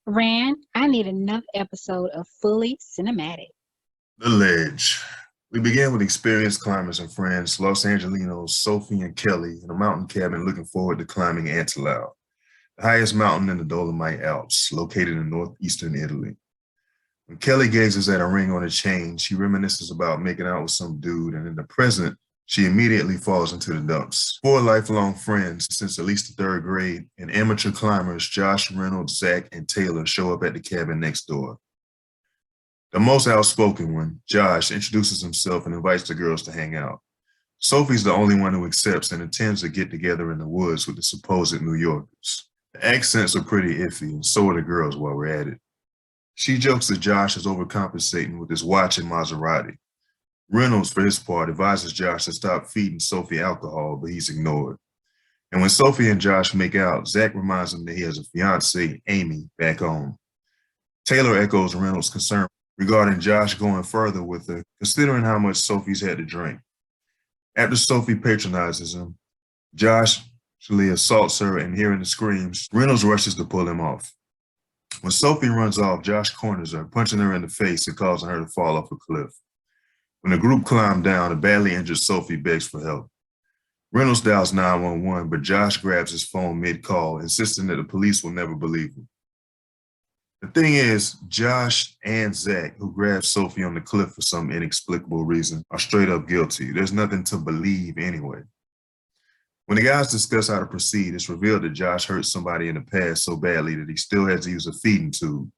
Ran, I need another episode of Fully Cinematic. The Ledge. We began with experienced climbers and friends, Los Angelinos, Sophie and Kelly, in a mountain cabin looking forward to climbing Antilau, the highest mountain in the Dolomite Alps, located in northeastern Italy. When Kelly gazes at a ring on a chain, she reminisces about making out with some dude, and in the present, she immediately falls into the dumps. Four lifelong friends since at least the third grade, and amateur climbers Josh, Reynolds, Zach, and Taylor show up at the cabin next door. The most outspoken one, Josh, introduces himself and invites the girls to hang out. Sophie's the only one who accepts and intends to get together in the woods with the supposed New Yorkers. The accents are pretty iffy, and so are the girls while we're at it. She jokes that Josh is overcompensating with his watch and Maserati. Reynolds, for his part, advises Josh to stop feeding Sophie alcohol, but he's ignored. And when Sophie and Josh make out, Zach reminds him that he has a fiancée, Amy, back home. Taylor echoes Reynolds' concern regarding Josh going further with her, considering how much Sophie's had to drink. After Sophie patronizes him, Josh actually assaults her, and hearing the screams, Reynolds rushes to pull him off. When Sophie runs off, Josh corners her, punching her in the face and causing her to fall off a cliff. When the group climb down, a badly injured Sophie begs for help. Reynolds dials 911, but Josh grabs his phone mid-call, insisting that the police will never believe him. The thing is, Josh and Zach, who grabbed Sophie on the cliff for some inexplicable reason, are straight up guilty. There's nothing to believe anyway. When the guys discuss how to proceed, it's revealed that Josh hurt somebody in the past so badly that he still had to use a feeding tube,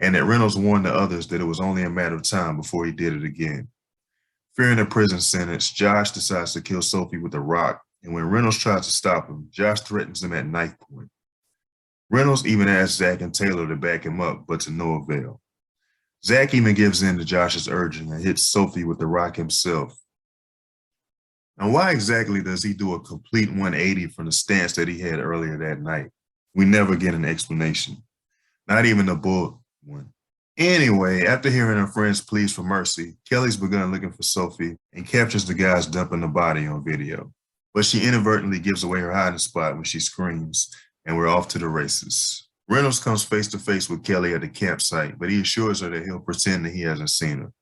and that Reynolds warned the others that it was only a matter of time before he did it again. Fearing a prison sentence, Josh decides to kill Sophie with a rock, and when Reynolds tries to stop him, Josh threatens him at knife point. Reynolds even asks Zach and Taylor to back him up, but to no avail. Zach even gives in to Josh's urging and hits Sophie with the rock himself. Now, why exactly does he do a complete 180 from the stance that he had earlier that night? We never get an explanation, not even a bull one. Anyway, after hearing her friends' pleas for mercy, Kelly's begun looking for Sophie and captures the guys dumping the body on video. But she inadvertently gives away her hiding spot when she screams, and we're off to the races. Reynolds comes face to face with Kelly at the campsite, but he assures her that he'll pretend that he hasn't seen her.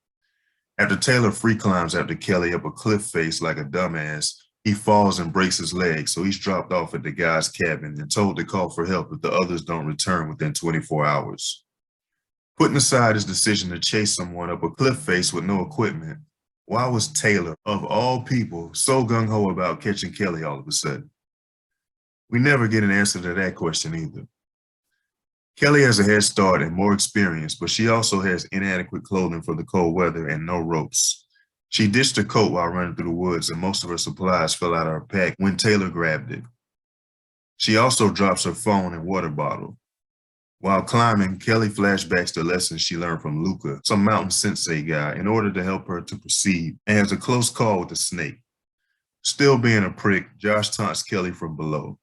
After Taylor free climbs after Kelly up a cliff face like a dumbass, he falls and breaks his leg, so he's dropped off at the guy's cabin and told to call for help if the others don't return within 24 hours. Putting aside his decision to chase someone up a cliff face with no equipment, why was Taylor, of all people, so gung-ho about catching Kelly all of a sudden? We never get an answer to that question either. Kelly has a head start and more experience, but she also has inadequate clothing for the cold weather and no ropes. She ditched her coat while running through the woods, and most of her supplies fell out of her pack when Taylor grabbed it. She also drops her phone and water bottle. While climbing, Kelly flashbacks to lessons she learned from Luca, some mountain sensei guy, in order to help her to proceed, and has a close call with the snake. Still being a prick, Josh taunts Kelly from below.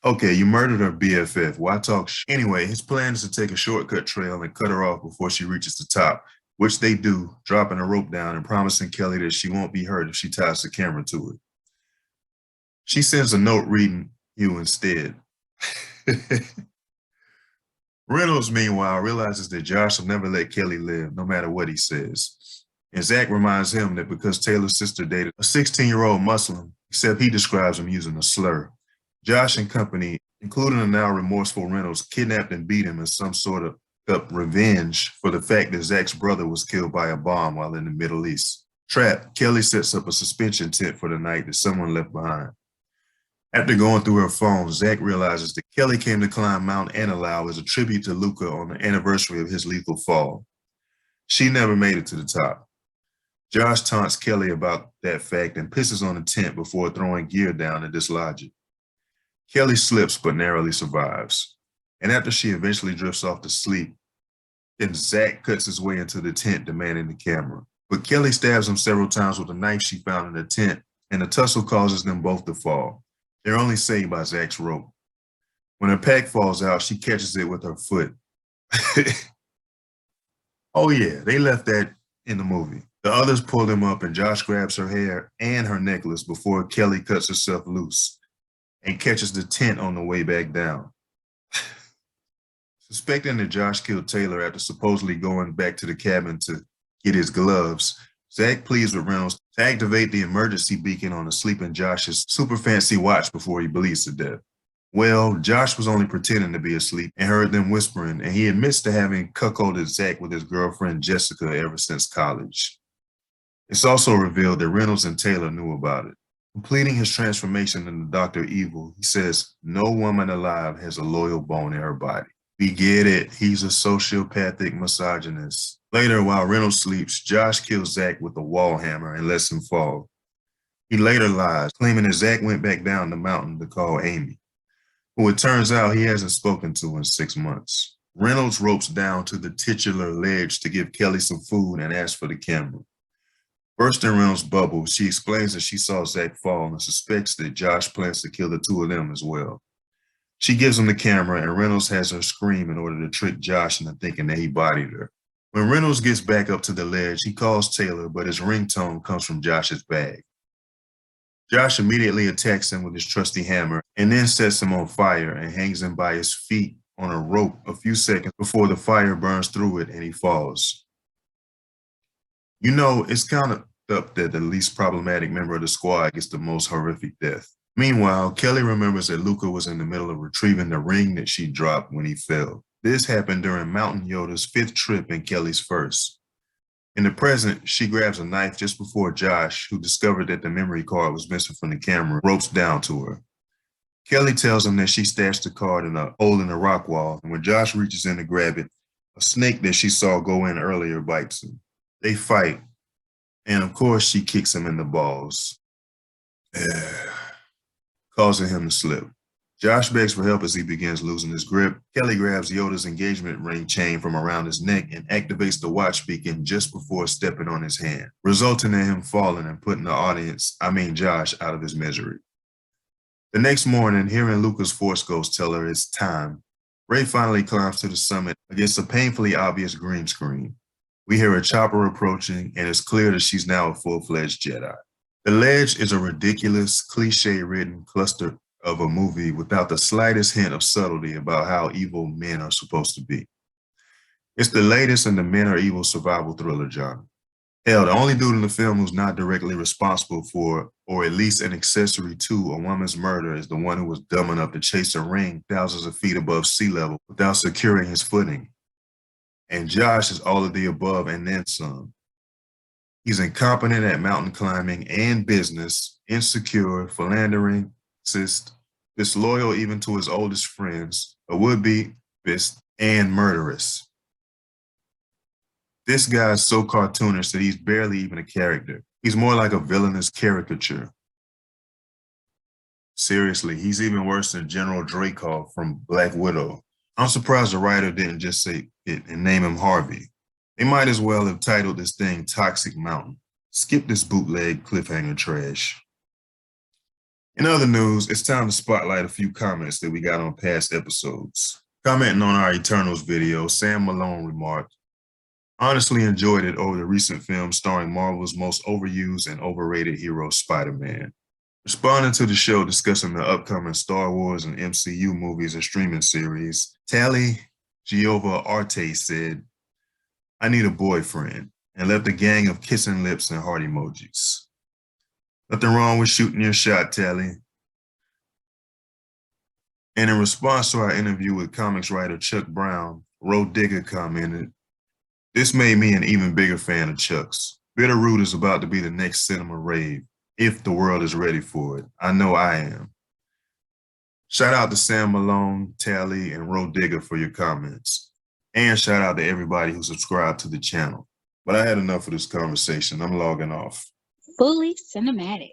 Okay, you murdered her BFF. Why talk Anyway, his plan is to take a shortcut trail and cut her off before she reaches the top, which they do, dropping a rope down and promising Kelly that she won't be hurt if she ties the camera to it. She sends a note reading you instead. Reynolds, meanwhile, realizes that Josh will never let Kelly live, no matter what he says. And Zach reminds him that because Taylor's sister dated a 16-year-old Muslim, except he describes him using a slur, Josh and company, including a now remorseful Reynolds, kidnapped and beat him as some sort of revenge for the fact that Zach's brother was killed by a bomb while in the Middle East. Trapped, Kelly sets up a suspension tent for the night that someone left behind. After going through her phone, Zach realizes that Kelly came to climb Mount Anilau as a tribute to Luca on the anniversary of his lethal fall. She never made it to the top. Josh taunts Kelly about that fact and pisses on the tent before throwing gear down to dislodge it. Kelly slips but narrowly survives. And after she eventually drifts off to sleep, then Zach cuts his way into the tent demanding the camera. But Kelly stabs him several times with a knife she found in the tent, and the tussle causes them both to fall. They're only saved by Zach's rope. When her pack falls out, she catches it with her foot. Oh yeah, they left that in the movie. The others pull them up and Josh grabs her hair and her necklace before Kelly cuts herself loose and catches the tent on the way back down. Suspecting that Josh killed Taylor after supposedly going back to the cabin to get his gloves, Zach pleads with Reynolds to activate the emergency beacon on the sleeping Josh's super fancy watch before he bleeds to death. Well, Josh was only pretending to be asleep and heard them whispering, and he admits to having cuckolded Zach with his girlfriend Jessica ever since college. It's also revealed that Reynolds and Taylor knew about it. Completing his transformation into Dr. Evil, he says, "No woman alive has a loyal bone in her body." We get it. He's a sociopathic misogynist. Later, while Reynolds sleeps, Josh kills Zach with a wall hammer and lets him fall. He later lies, claiming that Zach went back down the mountain to call Amy, who it turns out he hasn't spoken to in 6 months. Reynolds ropes down to the titular ledge to give Kelly some food and asks for the camera. Bursting Reynolds' bubble, she explains that she saw Zach fall and suspects that Josh plans to kill the two of them as well. She gives him the camera, and Reynolds has her scream in order to trick Josh into thinking that he bodied her. When Reynolds gets back up to the ledge, he calls Taylor, but his ringtone comes from Josh's bag. Josh immediately attacks him with his trusty hammer and then sets him on fire and hangs him by his feet on a rope a few seconds before the fire burns through it and he falls. You know, it's kind of up that the least problematic member of the squad gets the most horrific death. Meanwhile, Kelly remembers that Luca was in the middle of retrieving the ring that she dropped when he fell. This happened during Mountain Yoda's 5th trip and Kelly's 1st. In the present, she grabs a knife just before Josh, who discovered that the memory card was missing from the camera, ropes down to her. Kelly tells him that she stashed the card in a hole in the rock wall, and when Josh reaches in to grab it, a snake that she saw go in earlier bites him. They fight, and of course she kicks him in the balls, causing him to slip. Josh begs for help as he begins losing his grip. Kelly grabs Yoda's engagement ring chain from around his neck and activates the watch beacon just before stepping on his hand, resulting in him falling and putting Josh, out of his misery. The next morning, hearing Luca's Force Ghost tell her it's time, Rey finally climbs to the summit against a painfully obvious green screen. We hear a chopper approaching, and it's clear that she's now a full-fledged Jedi. The ledge is a ridiculous, cliche-ridden cluster of a movie without the slightest hint of subtlety about how evil men are supposed to be. It's the latest in the men are evil survival thriller genre. Hell, the only dude in the film who's not directly responsible for, or at least an accessory to, a woman's murder is the one who was dumb enough to chase a ring thousands of feet above sea level without securing his footing. And Josh is all of the above and then some. He's incompetent at mountain climbing and business, insecure, philandering, disloyal even to his oldest friends, a would-be fist, and murderous. This guy's so cartoonish that he's barely even a character. He's more like a villainous caricature. Seriously, he's even worse than General Dreykov from Black Widow. I'm surprised the writer didn't just say it and name him Harvey. They might as well have titled this thing Toxic Mountain. Skip this bootleg cliffhanger trash. In other news, it's time to spotlight a few comments that we got on past episodes. Commenting on our Eternals video, Sam Malone remarked, "Honestly enjoyed it over the recent film starring Marvel's most overused and overrated hero, Spider-Man." Responding to the show discussing the upcoming Star Wars and MCU movies and streaming series, Tally Giova Arte said, "I need a boyfriend," and left a gang of kissing lips and heart emojis. Nothing wrong with shooting your shot, Tally. And in response to our interview with comics writer Chuck Brown, Ro Digger commented, "This made me an even bigger fan of Chuck's. Bitterroot is about to be the next cinema rave, if the world is ready for it. I know I am." Shout out to Sam Malone, Tally, and Ro Digger for your comments. And shout out to everybody who subscribed to the channel. But I had enough of this conversation. I'm logging off. Fully cinematic.